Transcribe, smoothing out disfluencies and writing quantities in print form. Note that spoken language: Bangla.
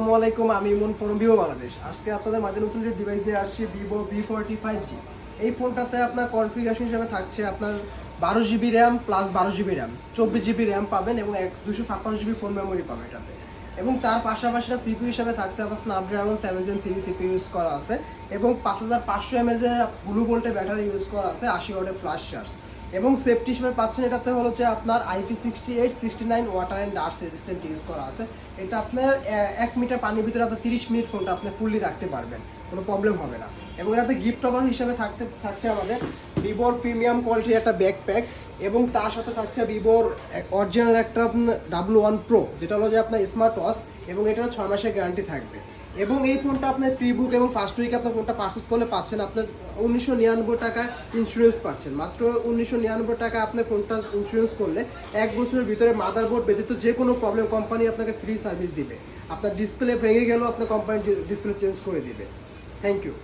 আসসালামু আলাইকুম, আমি ইমন ফ্রম ভিভো বাংলাদেশ। আজকে আপনাদের মাঝে নতুন যে ডিভাইস নিয়ে আসছি, ভিভো V45G। এই ফোনটাতে আপনার কনফিগারেশন হিসেবে থাকছে আপনার 12 GB RAM plus 12 GB RAM, 24 GB RAM পাবেন এবং 256 GB ফোন মেমোরি পাবেন এটাতে। এবং তার পাশাপাশি সিপিইউ হিসেবে থাকছে আপনার স্ন্যাপড্রাগন 7 Gen 3 সিপিইউ ইউজ করা আছে এবং 5500 mAh এর ব্লু ভোল্টের ব্যাটারি ইউজ করা আছে, 80 ওয়াটের ফ্ল্যাশ চার্জ। এবং সেফটি হিসেবে পাচ্ছেন এটাতে হলো যে আপনার IP68 69 water and dust resistant use করা আছে। এটা আপনার 1 মিটার পানির ভিতরে আপনার 30 মিনিট ফোনটা আপনি ফুললি রাখতে পারবেন, কোনো প্রবলেম হবে না। এবং এটাতে গিফট অফার হিসেবে থাকছে আমাদের ভিভোর প্রিমিয়াম কোয়ালিটির একটা ব্যাকপ্যাক এবং তার সাথে থাকছে ভিভোর অরিজিনাল একটা W1 Pro, যেটা হলো যে আপনার স্মার্ট ওয়াচ এবং এটারও 6 মাসের গ্যারান্টি থাকবে। এবং এই ফোনটা আপনার প্রি বুক এবং ফার্স্ট উইকে আপনার ফোনটা পারচেস করলে পাচ্ছেন আপনার 1999 টাকা ইন্স্যুরেন্স পাচ্ছেন। মাত্র 1999 টাকা আপনার ফোনটা ইন্স্যুরেন্স করলে 1 বছরের ভিতরে মাদারবোর্ড ব্যতীত যে কোনো প্রবলেম কোম্পানি আপনাকে ফ্রি সার্ভিস দিবে। আপনার ডিসপ্লে ভেঙে গেলেও আপনার কোম্পানি ডিসপ্লে চেঞ্জ করে দিবে। Thank you.